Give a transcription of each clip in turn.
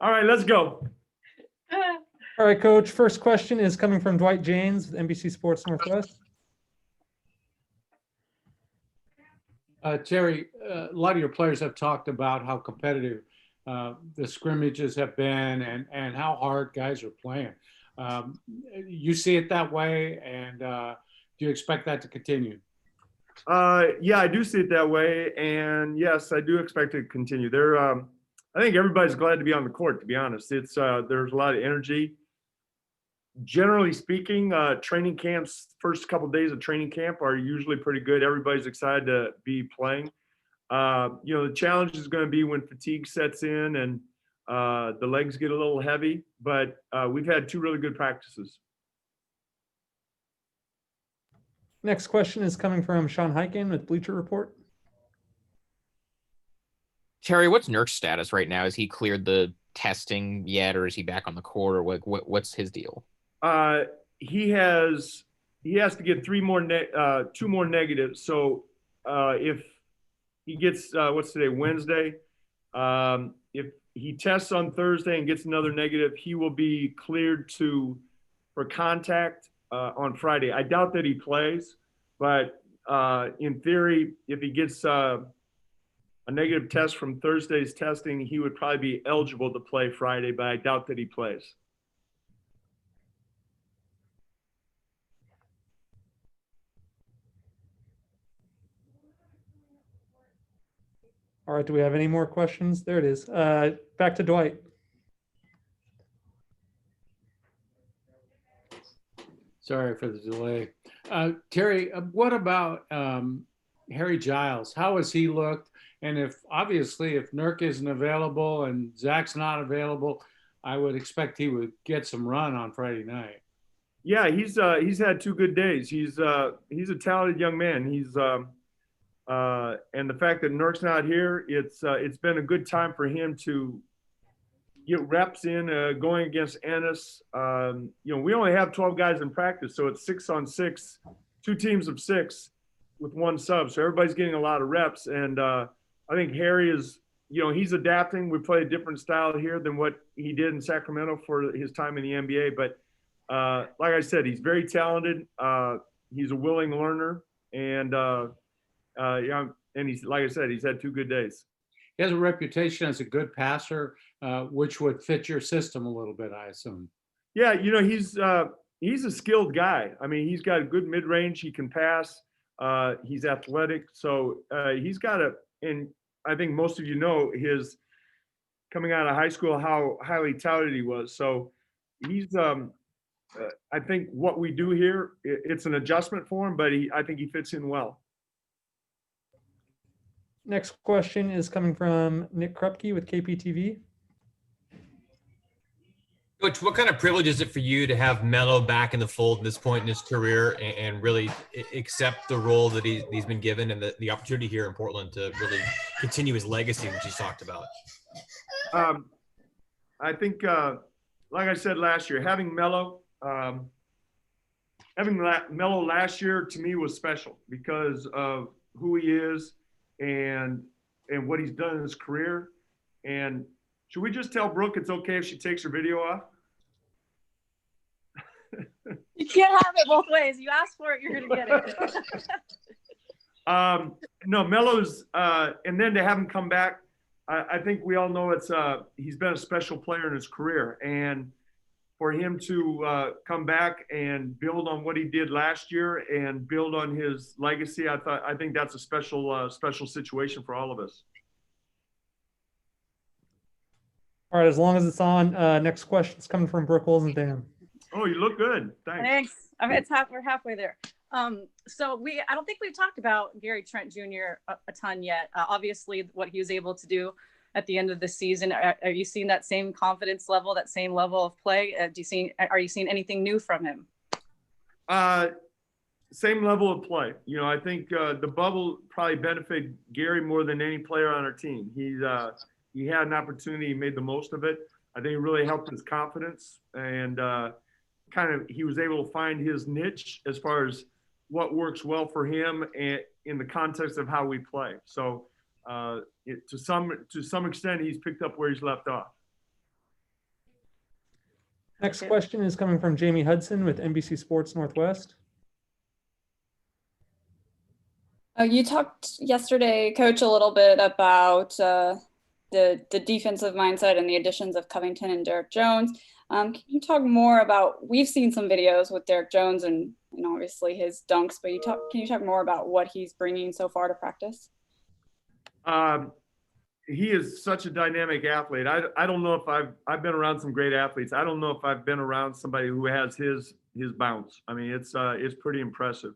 All right, let's go. All right, Coach. First question is coming from Dwight James with NBC Sports Northwest. Terry, a lot of your players have talked about how competitive the scrimmages have been and how hard guys are playing. You see it that way, and do you expect that to continue? Yeah, I do see it that way, and yes, I do expect it to continue. I think everybody's glad to be on the court. To be honest, there's a lot of energy. Generally speaking, training camps, first couple of days of training camp are usually pretty good. Everybody's excited to be playing. The challenge is going to be when fatigue sets in and the legs get a little heavy, but we've had 2 really good practices. Next question is coming from Sean Hyken with Bleacher Report. Terry, what's Nurk's status right now? Has he cleared the testing yet, or is he back on the court, or what's his deal? He has to get 2 more negatives. So if he gets what's today, Wednesday, if he tests on Thursday and gets another negative, he will be cleared for contact on Friday. I doubt that he plays, but in theory, if he gets a negative test from Thursday's testing, he would probably be eligible to play Friday, but I doubt that he plays. All right, do we have any more questions? There it is. Back to Dwight. Sorry for the delay. Terry, what about Harry Giles? How has he looked? And if Nurk isn't available and Zach's not available, I would expect he would get some run on Friday night. Yeah, he's had 2 good days. He's a talented young man. And the fact that Nurk's not here, it's been a good time for him to get reps in going against Ennis. We only have 12 guys in practice, so it's 6-on-6, 2 teams of 6 with 1 sub. So everybody's getting a lot of reps. And I think Harry is, he's adapting. We play a different style here than what he did in Sacramento for his time in the NBA. But like I said, he's very talented. He's a willing learner. And and he's, like I said, he's had 2 good days. He has a reputation as a good passer, which would fit your system a little bit, I assume. Yeah, he's a skilled guy. I mean, he's got a good mid-range. He can pass. He's athletic. So he's got and I think most of his coming out of high school, how highly touted he was. So he's, I think what we do here, it's an adjustment for him, but I think he fits in well. Next question is coming from Nick Krupke with KPTV. Coach, what kind of privilege is it for you to have Melo back in the fold at this point in his career and really accept the role that he's been given and the opportunity here in Portland to really continue his legacy, which he's talked about? I think, like I said last year, having Melo last year to me was special because of who he is and what he's done in his career. And should we just tell Brooke it's okay if she takes her video off? You can't have it both ways. You ask for it, you're going to get it. No, Melo's and then to have him come back, I think we all know he's been a special player in his career. And for him to come back and build on what he did last year and build on his legacy, I think that's a special situation for all of us. All right, as long as it's on, next question is coming from Brooke Wolfendam. Oh, you look good. Thanks. I mean, we're halfway there. So I don't think we've talked about Gary Trent Jr. a ton yet. Obviously, what he was able to do at the end of the season. Are you seeing that same confidence level, that same level of play? Are you seeing anything new from him? Same level of play. I think the bubble probably benefited Gary more than any player on our team. He had an opportunity, he made the most of it. I think it really helped his confidence and he was able to find his niche as far as what works well for him and in the context of how we play. So to some extent, he's picked up where he's left off. Next question is coming from Jamie Hudson with NBC Sports Northwest. You talked yesterday, Coach, a little bit about the defensive mindset and the additions of Covington and Derrick Jones. Can you talk more about? We've seen some videos with Derrick Jones and obviously his dunks, but can you talk more about what he's bringing so far to practice? He is such a dynamic athlete. I don't know if I've been around some great athletes. I don't know if I've been around somebody who has his bounce. I mean, it's pretty impressive.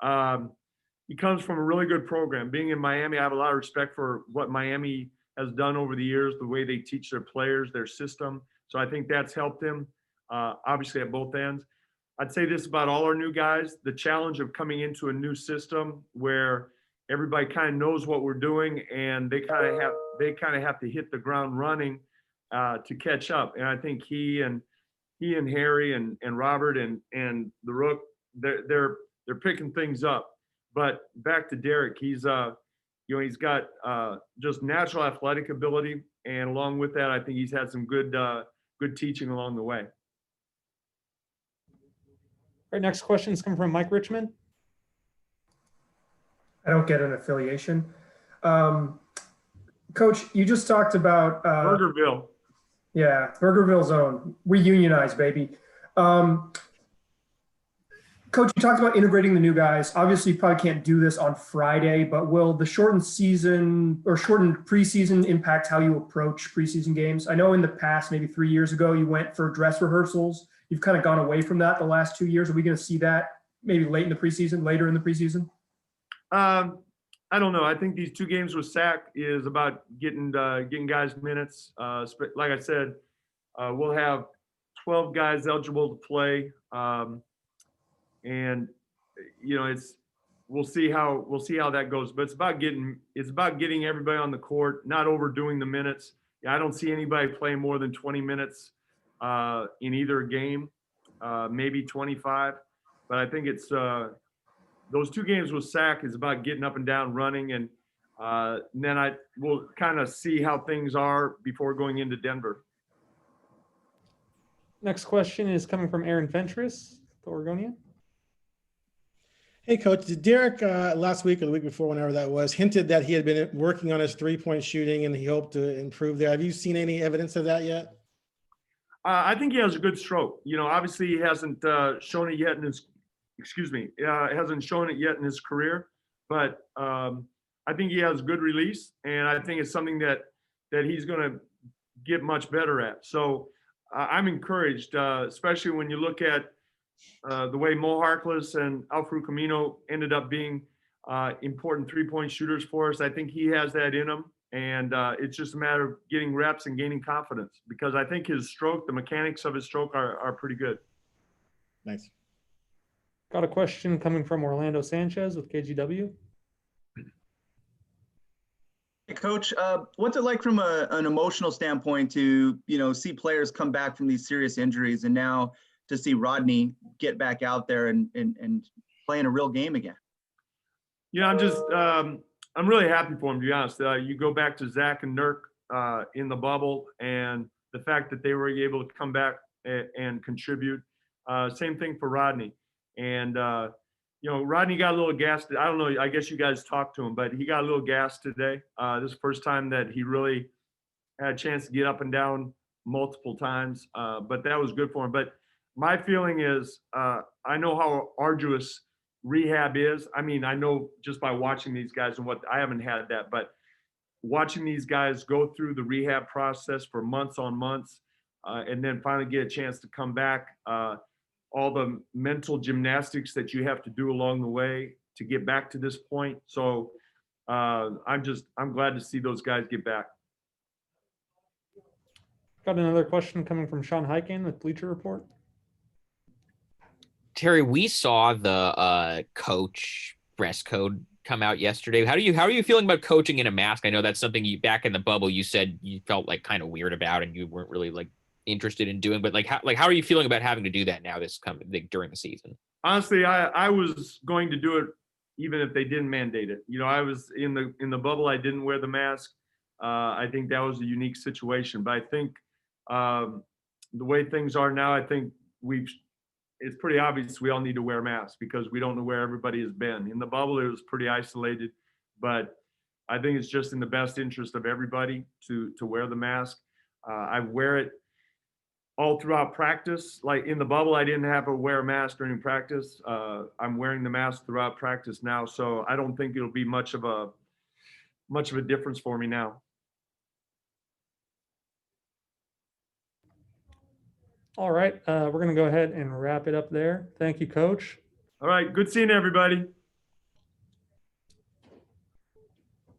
He comes from a really good program. Being in Miami, I have a lot of respect for what Miami has done over the years, the way they teach their players, their system. So I think that's helped him, obviously at both ends. I'd say this about all our new guys: the challenge of coming into a new system where everybody kind of knows what we're doing, and they kind of have to hit the ground running to catch up. And I think he and Harry and Robert and the Rook, they're picking things up. But back to Derrick, he's he's got just natural athletic ability, and along with that, I think he's had some good teaching along the way. All right, next question is coming from Mike Richmond. I don't get an affiliation. Coach, you just talked about Burgerville. Yeah, Burgerville zone. We unionize, baby. Coach, you talked about integrating the new guys. Obviously, you probably can't do this on Friday, but will the shortened season or shortened preseason impact how you approach preseason games? I know in the past, maybe 3 years ago, you went for dress rehearsals. You've kind of gone away from that the last 2 years. Are we going to see that maybe later in the preseason? I don't know. I think these 2 games with SAC is about getting guys minutes. Like I said, we'll have 12 guys eligible to play, and we'll see how that goes. But it's about getting everybody on the court, not overdoing the minutes. I don't see anybody playing more than 20 minutes in either game, maybe 25. But I think it's those 2 games with SAC is about getting up and down, running, and then we'll kind of see how things are before going into Denver. Next question is coming from Aaron Fentress, the Oregonian. Hey, Coach, did Derrick last week or the week before, whenever that was, hinted that he had been working on his three-point shooting and he hoped to improve there? Have you seen any evidence of that yet? I think he has a good stroke. Obviously he hasn't shown it yet in his hasn't shown it yet in his career, but I think he has good release, and I think it's something that he's going to get much better at. So I'm encouraged, especially when you look at the way Mo Harkless and Alfredo Camino ended up being important three-point shooters for us. I think he has that in him, and it's just a matter of getting reps and gaining confidence, because I think his stroke, the mechanics of his stroke are pretty good. Nice. Got a question coming from Orlando Sanchez with KGW. Hey, Coach, what's it like from an emotional standpoint to, see players come back from these serious injuries, and now to see Rodney get back out there and playing a real game again? I'm really happy for him, to be honest. You go back to Zach and Nurk in the bubble, and the fact that they were able to come back and contribute. Same thing for Rodney. And, Rodney got a little gassed. I don't know. I guess you guys talked to him, but he got a little gassed today. This is the first time that he really had a chance to get up and down multiple times. But that was good for him. But my feeling is I know how arduous rehab is. I mean, I know just by watching these guys and I haven't had that, but watching these guys go through the rehab process for months on months and then finally get a chance to come back, all the mental gymnastics that you have to do along the way to get back to this point. So I'm glad to see those guys get back. Got another question coming from Sean Hyken with Bleacher Report. Terry, we saw the coach dress code come out yesterday. How are you feeling about coaching in a mask? I know that's something you, back in the bubble, you said you felt like kind of weird about and you weren't really interested in doing, but how are you feeling about having to do that now during the season? Honestly, I was going to do it even if they didn't mandate it. I was in the bubble. I didn't wear the mask. I think that was a unique situation, but I think the way things are now, I think it's pretty obvious we all need to wear masks because we don't know where everybody has been. In the bubble, it was pretty isolated, but I think it's just in the best interest of everybody to wear the mask. I wear it all throughout practice. Like in the bubble, I didn't have to wear a mask during practice. I'm wearing the mask throughout practice now, so I don't think it'll be much of a difference for me now. All right, we're going to go ahead and wrap it up there. Thank you, Coach. All right, good seeing everybody.